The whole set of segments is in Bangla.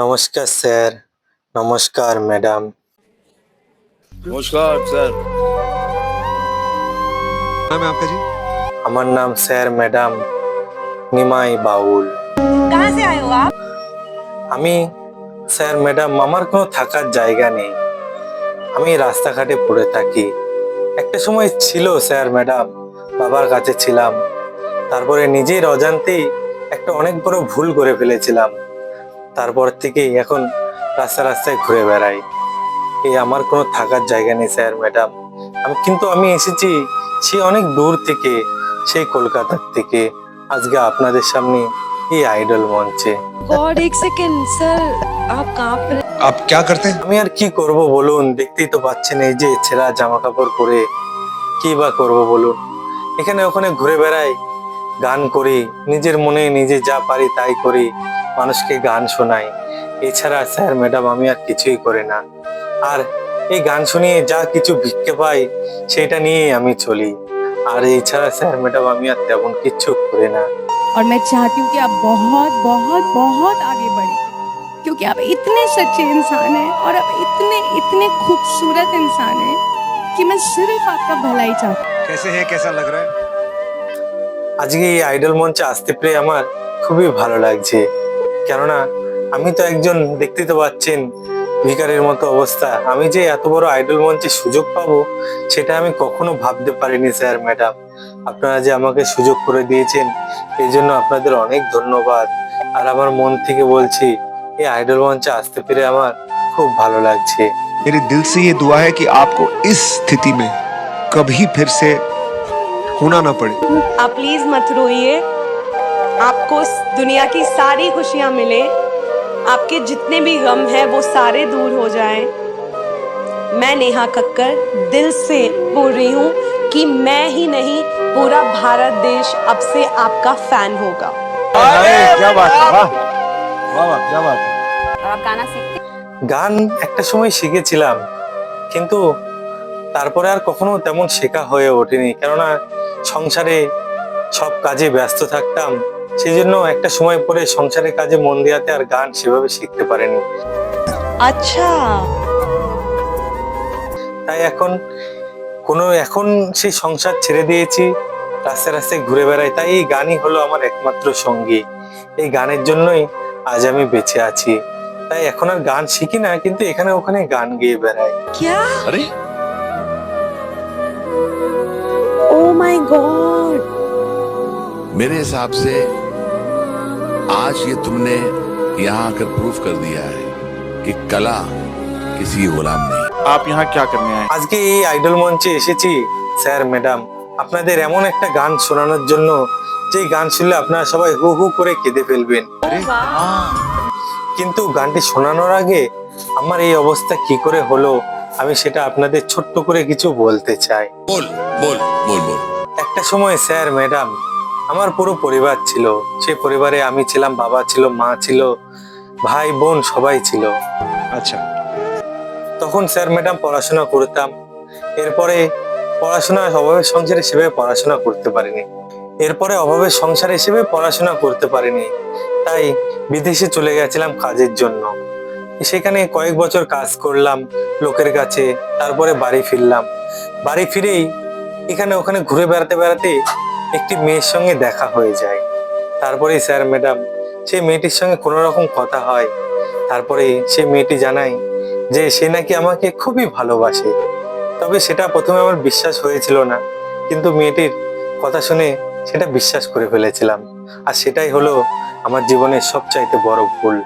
নমস্কার স্যার। নমস্কার ম্যাডাম। नमस्कार सर। नाम है आपका जी? আমার নাম স্যার ম্যাডাম নিমাই বাউল। कहाँ से आए हो आप? আমি স্যার ম্যাডাম আমার কোনো থাকার জায়গা নেই। আমি রাস্তাঘাটে পড়ে থাকি। একটা সময় ছিল স্যার ম্যাডাম, বাবার কাছে ছিলাম। তারপরে নিজের অজান্তেই একটা অনেক বড় ভুল করে ফেলেছিলাম। তারপর থেকেই এখন রাস্তায় ঘুরে বেড়াই। এই আমার কোনো থাকার জায়গা নেই স্যার ম্যাডাম। আমি এসেছি সেই অনেক দূর থেকে, সেই কলকাতার থেকে আজকে আপনাদের সামনে এই আইডল মঞ্চে। गॉड एक सेकेंड सर आप कहाँ पर हैं? आप क्या करते हैं? আমি আর কি করব বলুন, দেখতেই তো পাচ্ছেন এই যে ছেঁড়া জামা কাপড় পরে কি বা করব বলুন। এখানে ওখানে ঘুরে বেড়াই, গান করি, নিজের মনে নিজে যা পারি তাই করি, মানুষকে গান শোনাই। এছাড়া স্যার ম্যাডাম আমি আর কিছুই করি না। আর এই গান শুনিয়ে যা কিছু ভিক্ষে পাই সেটা নিয়েই আমি চলি। আর এছাড়া স্যার ম্যাডাম আমি আর তেমন কিচ্ছু করি না। और मैं चाहती हूँ कि आप बहुत बहुत बहुत आगे बढ़े क्योंकि आप इतने सच्चे इंसान हैं और आप इतने इतने खूबसूरत इंसान हैं कि मैं सिर्फ आपका भलाई चाहती हूँ। कैसे है, कैसा लग रहा है? আজকে এই আইডল মঞ্চে আসতে পেরে আমার খুবই ভালো লাগছে। কেননা আমি তো একজন, দেখতেই তো পাচ্ছেন, ভিখারির মতো অবস্থা। আমি যে এত বড় আইডল মঞ্চে সুযোগ পাবো সেটা আমি কখনো ভাবতে পারিনি স্যার ম্যাডাম। আপনারা যে আমাকে সুযোগ করে দিয়েছেন এই জন্য আপনাদের অনেক ধন্যবাদ। আর আমার মন থেকে বলছি এই আইডল মঞ্চে আসতে পেরে আমার খুব ভালো লাগছে। मेरे दिल से ये दुआ है कि आपको इस स्थिति में कभी फिर से होना ना पड़े। आप प्लीज मत रोइए। आपको दुनिया की सारी खुशियां मिले, आपके जितने भी गम हैं वो सारे दूर हो जाएं। मैं नेहा कक्कर दिल से बोल रही हूँ कि मैं ही नहीं पूरा भारत देश अब से आपका फैन होगा। क्या बात है, वाह वाह, क्या बात है। और आप गाना सीखते গান একটা সময় শিখেছিলাম, কিন্তু তারপরে আর কখনো তেমন শেখা হয়ে ওঠেনি। কেননা সংসারে সব কাজে ব্যস্ত থাকতাম, সেই জন্য একটা সময় পরে সংসারের কাজে মন দেওয়াতে আর গান সেভাবে শিখতে পারিনি। अच्छा তাই এখন সেই সংসার ছেড়ে দিয়েছি, রাস্তায় ঘুরে বেড়াই। তাই এই গানই হলো আমার একমাত্র সঙ্গী। এই গানের জন্যই আজ আমি বেঁচে আছি। তাই এখন আর গান শিখি না, কিন্তু এখানে ওখানে গান গেয়ে বেড়াই। क्या? अरे ओ माय गॉड। मेरे हिसाब से आज ये तुमने यहाँ आकर प्रूफ कर दिया है कि कला किसी की गुलाम नहीं। आप यहाँ क्या करने आए? আজকে এই আইডল মঞ্চে এসেছি স্যার ম্যাডাম আপনাদের এমন একটা গান শোনানোর জন্য, যে গান শুনলে আপনারা সবাই হু হু করে কেঁদে ফেলবেন। কিন্তু গানটি শোনানোর আগে আমার এই অবস্থা কি করে হলো আমি সেটা আপনাদের ছোট্ট করে কিছু বলতে চাই। बोल बोल बोल बोल। একটা সময় স্যার ম্যাডাম আমার পুরো পরিবার ছিল। সেই পরিবারে আমি ছিলাম, বাবা ছিল, মা ছিল, ভাই বোন সবাই ছিল। अच्छा, তখন স্যার ম্যাডাম পড়াশোনা করতাম। এরপরে অভাবের সংসার হিসেবে পড়াশোনা করতে পারিনি। তাই বিদেশে চলে গেছিলাম কাজের জন্য। সেখানে কয়েক বছর কাজ করলাম লোকের কাছে, তারপরে বাড়ি ফিরলাম। বাড়ি ফিরেই এখানে ওখানে ঘুরে বেড়াতে একটি মেয়ের সঙ্গে দেখা হয়ে যায়। তারপরে স্যার ম্যাডাম সেই মেয়েটির সঙ্গে কোনো রকম কথা হয়। তারপরে সেই মেয়েটি জানায় যে সে নাকি আমাকে খুবই ভালোবাসে। তবে সেটা প্রথমে আমার বিশ্বাস হয়েছিল না, কিন্তু মেয়েটির কথা শুনে সেটা বিশ্বাস করে ফেলেছিলাম। আর সেটাই হলো আমার জীবনের সবচাইতে বড় ভুল।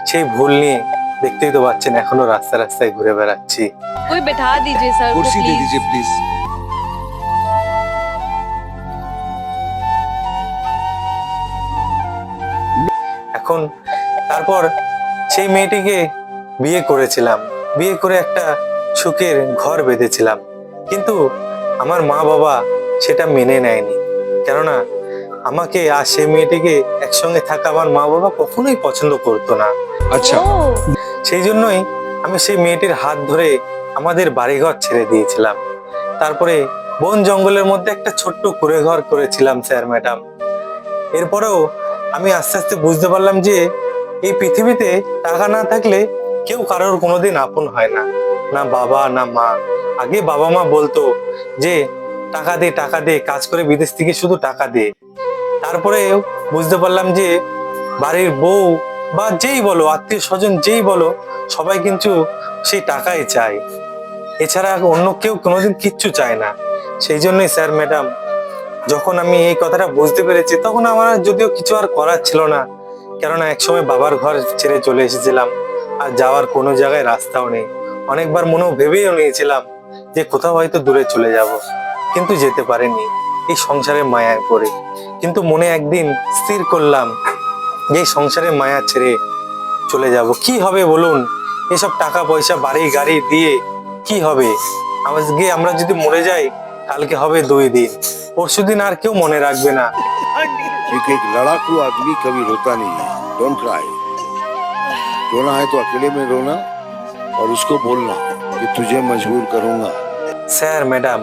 সেই ভুল নিয়ে দেখতেই তো পাচ্ছেন এখনো রাস্তায় ঘুরে বেড়াচ্ছি। कोई बैठा दीजिए सर को कुर्सी दे प्लीज। दीजिए प्लीज। এখন তারপর সেই মেয়েটিকে বিয়ে করেছিলাম, বিয়ে করে একটা সুখের ঘর বেঁধেছিলাম। কিন্তু আমার মা বাবা সেটা মেনে নেয়নি। কেননা আমাকে আর সেই মেয়েটিকে একসঙ্গে থাকা আমার মা বাবা কখনোই পছন্দ করতো না। अच्छा, ओ, সেই জন্যই আমি সেই মেয়েটির হাত ধরে আমাদের বাড়িঘর ছেড়ে দিয়েছিলাম। তারপরে বন জঙ্গলের মধ্যে একটা ছোট্ট কুঁড়ে ঘর করেছিলাম স্যার ম্যাডাম। এরপরেও আমি আস্তে আস্তে বুঝতে পারলাম যে এই পৃথিবীতে টাকা না থাকলে কেউ কারোর কোনোদিন আপন হয় না, না বাবা না মা। আগে বাবা মা বলতো যে টাকা দে, কাজ করে বিদেশ থেকে শুধু টাকা দে। তারপরে বুঝতে পারলাম যে বাড়ির বউ বা যেই বলো, আত্মীয় স্বজন যেই বলো, সবাই কিন্তু সেই টাকাই চায়, এছাড়া অন্য কেউ কোনোদিন কিচ্ছু চায় না। সেই জন্যই স্যার ম্যাডাম, যখন আমি এই কথাটা বুঝতে পেরেছি তখন আমার যদিও কিছু আর করার ছিল না, কেননা একসময় বাবার ঘর ছেড়ে চলে এসেছিলাম, আর যাওয়ার কোনো জায়গায় রাস্তাও নেই। অনেকবার মনেও ভেবেও নিয়েছিলাম যে কোথাও হয়তো দূরে চলে যাব, কিন্তু যেতে পারিনি এই সংসারের মায়ায় পড়ে। কিন্তু মনে একদিন স্থির করলাম যে এই সংসারের মায়া ছেড়ে চলে যাব। কি হবে বলুন, এসব টাকা পয়সা বাড়ি গাড়ি দিয়ে কি হবে? আজকে আমরা যদি মরে যাই, কালকে হবে 2 দিন, পরশুদিন আর কেউ मने রাখবে না। क्योंकि एक लड़ाकू आदमी कभी रोता नहीं है। Don't cry. रोना है तो अकेले में रोना और उसको बोलना कि तुझे मजबूर करूंगा। স্যার ম্যাডাম,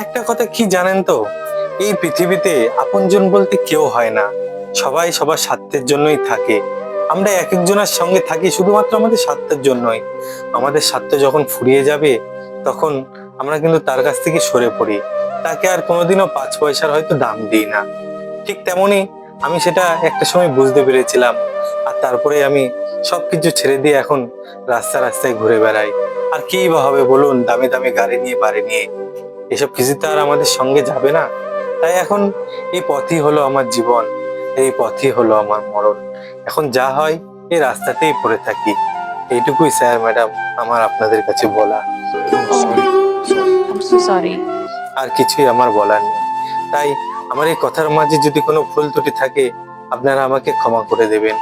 একটা কথা কি জানেন তো, এই পৃথিবীতে আপনজন বলতে কেউ হয় না, সবাই সবার স্বার্থের জন্যই থাকে। আমরা এক একজনের সঙ্গে থাকি শুধুমাত্র আমাদের স্বার্থের জন্যই। আমাদের স্বার্থ যখন ফুরিয়ে যাবে তখন আমরা কিন্তু তার কাছ থেকে সরে পড়ি, তাকে আর কোনোদিনও 5 পয়সার হয়তো দাম দিই না। ঠিক তেমনি আমি সেটা একটা সময় বুঝতে পেরেছিলাম, আর তারপরে আমি সবকিছু ছেড়ে দিয়ে এখন রাস্তায় ঘুরে বেড়াই। আর কি বা হবে বলুন, দামি দামি গাড়ি নিয়ে বাড়ি নিয়ে, এসব কিছু তো আর আমাদের সঙ্গে যাবে না। তাই এখন এই পথই হলো আমার জীবন, এই পথই হলো আমার মরণ। এখন যা হয় এই রাস্তাতেই পড়ে থাকি। এইটুকুই স্যার ম্যাডাম আমার আপনাদের কাছে বলা, I'm so sorry. আর কিছুই আমার বলার নেই। তাই আমার এই কথার মাঝে যদি কোনো ভুল ত্রুটি থাকে আপনারা আমাকে ক্ষমা করে দেবেন।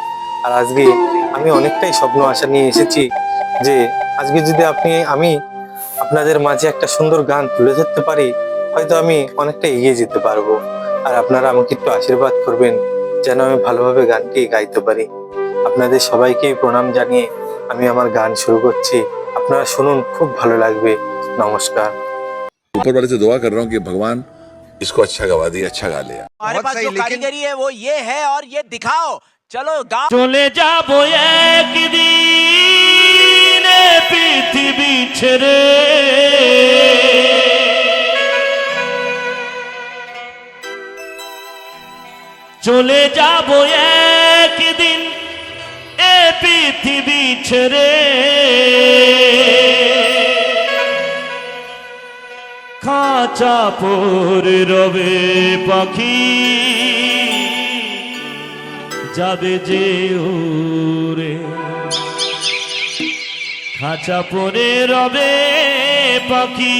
আর আজকে আমি অনেকটাই স্বপ্ন আশা নিয়ে এসেছি যে আজকে যদি আমি আপনাদের মাঝে একটা সুন্দর গান তুলে ধরতে পারি, হয়তো আমি অনেকটা এগিয়ে যেতে পারবো। আর আপনারা আমাকে একটু আশীর্বাদ করবেন যেন আমি ভালোভাবে গানটি গাইতে পারি। আপনাদের সবাইকে প্রণাম জানিয়ে আমি আমার গান শুরু করছি, আপনারা শুনুন, খুব ভালো লাগবে। নমস্কার। ऊपर वाले से दुआ कर रहा हूँ कि भगवान इसको अच्छा गवा दिया, अच्छा गा लिया। हमारे पास जो कारीगरी है वो ये है और ये दिखाओ। चलो गाओ। চলে যাবো একদিন পৃথিবী ছেড়ে, চলে যাবো একদিন এ পৃথিবী ছেড়ে। খাঁচা পরে রবে পাখি, যাবে যে উড়ে। খাঁচা পরে রবে পাখি,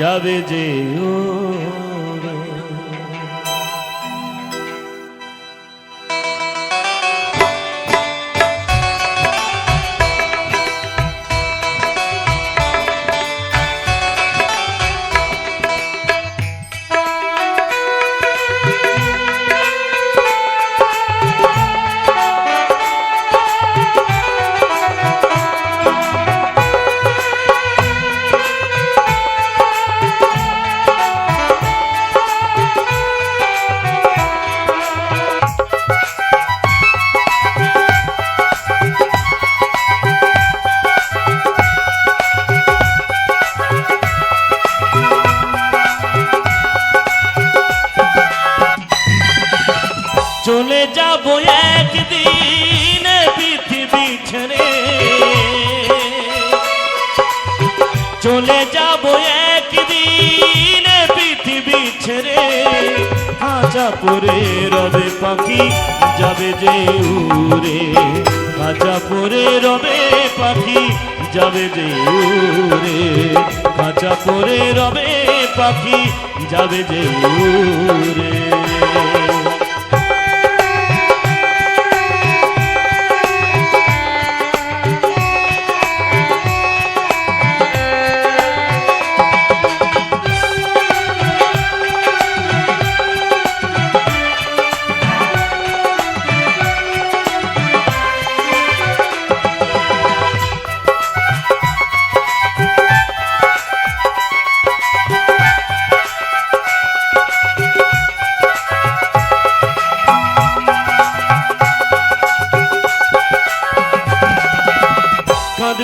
যাবে যে উড়ে। চলে যাবো একদিন পৃথিবী ছেড়ে, চলে যাবো একদিন পৃথিবী ছেড়ে। খাঁচা পরে রবে পাখি, যাবে যে উড়ে। খাঁচা পরে রবে পাখি, যাবে যে উড়ে। খাঁচা পরে রবে পাখি, যাবে যে উড়ে।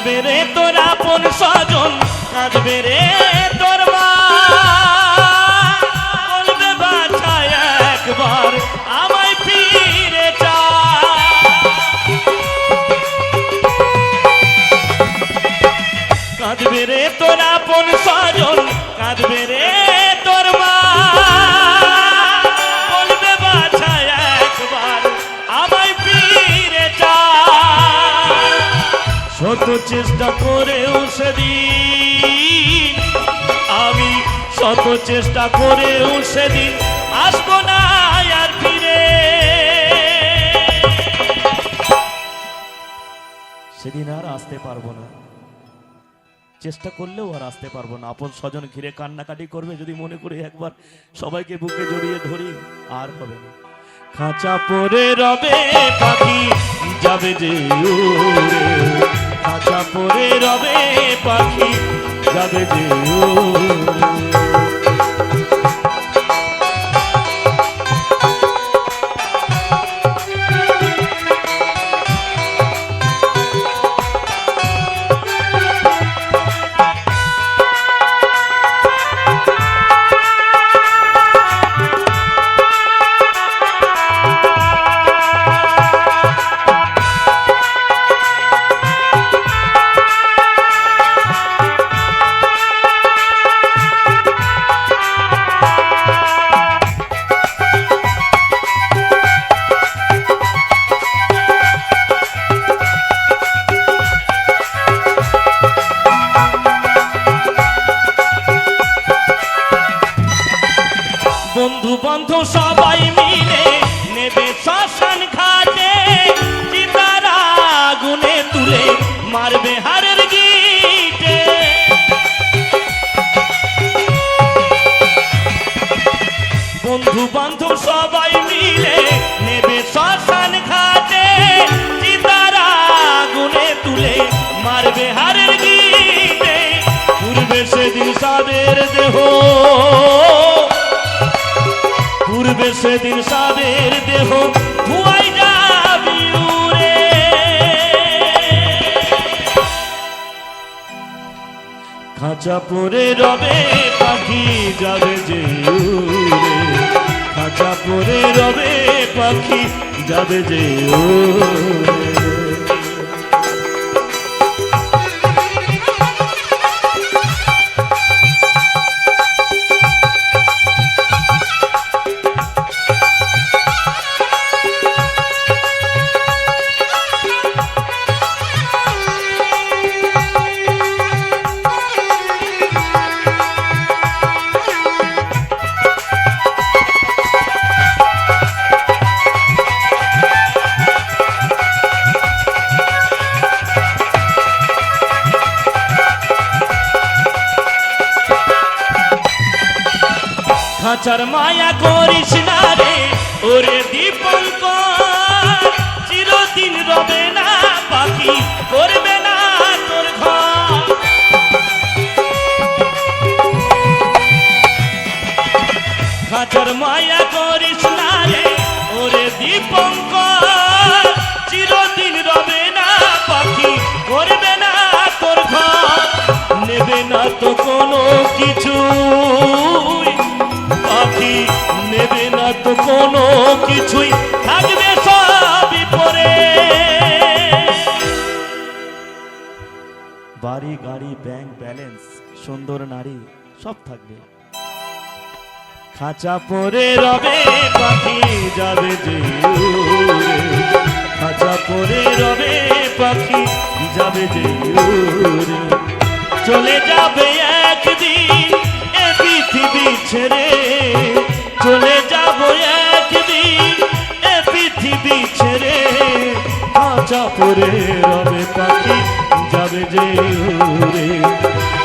কাঁদবে রে তোর আপন স্বজন, কাঁদবে রে তোর মা, বলবে বাছা একবার আমায় ফিরে চা। কাঁদবে রে তোর আপন স্বজন, কাঁদবে রে তোর মা, বলবে বাছা একবার আমায় ফিরে চা। শত চেষ্টা করেও সেদিন আমি, শত চেষ্টা করেও সেদিন আসবো না আর ফিরে। সেদিন আর আসতে পারবো না, চেষ্টা করলেও আর আসতে পারবো না। আপন স্বজন ঘিরে কান্নাকাটি করবে, যদি মনে করি একবার সবাইকে বুকে জড়িয়ে ধরি, আর হবে না। খাঁচা পরে রবে পাখি যাবে যে উড়ে, খাঁচা পরে রবে পাখি যাবে যে উড়ে। বন্ধু বান্ধব সবাই মিলে নেবে শ্মশান ঘাটে, চিতার আগুনে তুলে মারবে হাড়ের গিটে। বন্ধু বান্ধব সবাই মিলে নেবে শ্মশান ঘাটে, চিতার আগুনে তুলে মারবে হাড়ের গিটে। পূর্বে সেদিন সাদের দেহ, পূর্বে সেদিন সাদের দেহ ধুয়াই যাবি উড়ে। খাঁচা পরে রবে পাখি যাবে যে উড়ে, খাঁচা পরে রবে পাখি যাবে যে উড়ে। খাঁচার মায়া করিস না রে ওরে দীপঙ্কর, চিরদিন রবে না পাখি করবে না তোর ঘর। খাঁচার মায়া করিস না রে ওরে দীপঙ্কর, চিরদিন রবে না পাখি করবে না তোর ঘর। নেবে না তো কোনো কিছু পাখি, নেবে না তো কোনো কিছুই, থাকবে সবই পরে। বাড়ি গাড়ি ব্যাংক ব্যালেন্স সুন্দর নারী সব থাকবে। খাঁচা পরে রবে পাখি যাবে যে উড়ে, খাঁচা পরে রবে পাখি যাবে যে উড়ে। চলে যাবে একদিন এ পৃথিবী ছেড়ে, চলে যাব একদিন এ পৃথিবী ছেড়ে। খাঁচা পরে রবে পাখি যাবে যে উড়ে,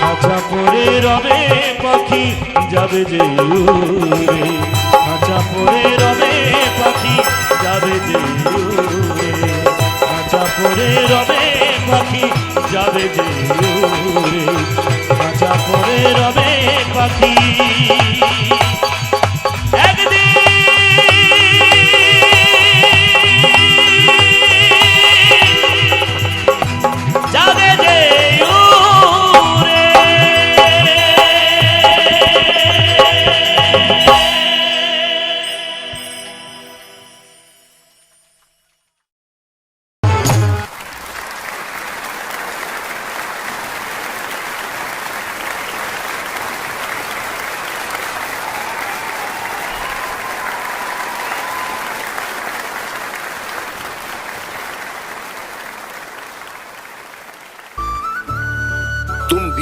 খাঁচা পরে রবে পাখি যাবে যে উড়ে, খাঁচা পরে রবে পাখি যাবে যে উড়ে, খাঁচা পরে রবে পাখি যাবে যে উড়ে, খাঁচা পরে রবে পাখি একদিন যাবে যে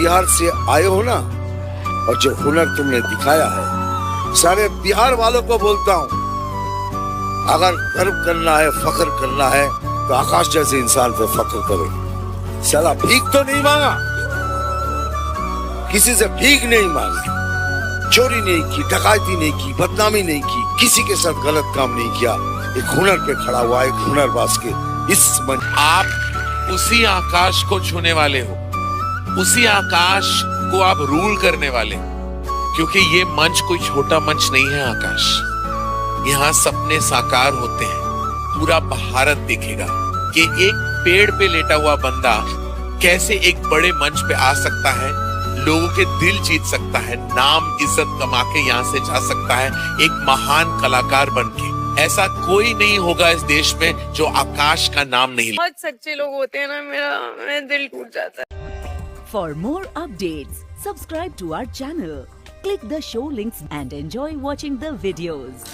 बिहार से आए हो ना, और जो हुनर तुमने दिखाया है, सारे बिहार वालों को बोलता हूँ, अगर गर्व करना है, फख्र करना है, तो आकाश जैसे इंसान पे फख्र करो। साला भीख तो नहीं मांगा, किसी से भीख नहीं मांगी, चोरी नहीं की, डकैती नहीं की, बदनामी नहीं की, किसी के साथ गलत काम नहीं किया। एक हुनर पे खड़ा हुआ, एक हुनरबाज के इस मंच। आप उसी आकाश को छूने वाले हो, उसी आकाश को आप रूल करने वाले हो, क्योंकि ये मंच कोई छोटा मंच नहीं है आकाश। यहाँ सपने साकार होते हैं। पूरा भारत देखेगा कि एक पेड़ पे लेटा हुआ बंदा कैसे एक बड़े मंच पे आ सकता है, लोगों के दिल जीत सकता है, नाम इज्जत कमा के यहाँ से जा सकता है एक महान कलाकार बन के। ऐसा कोई नहीं होगा इस देश में जो आकाश का नाम नहीं। बहुत सच्चे लोग होते हैं ना, मेरा दिल टूट जाता है। For more updates, subscribe to our channel, click the show links and enjoy watching the videos.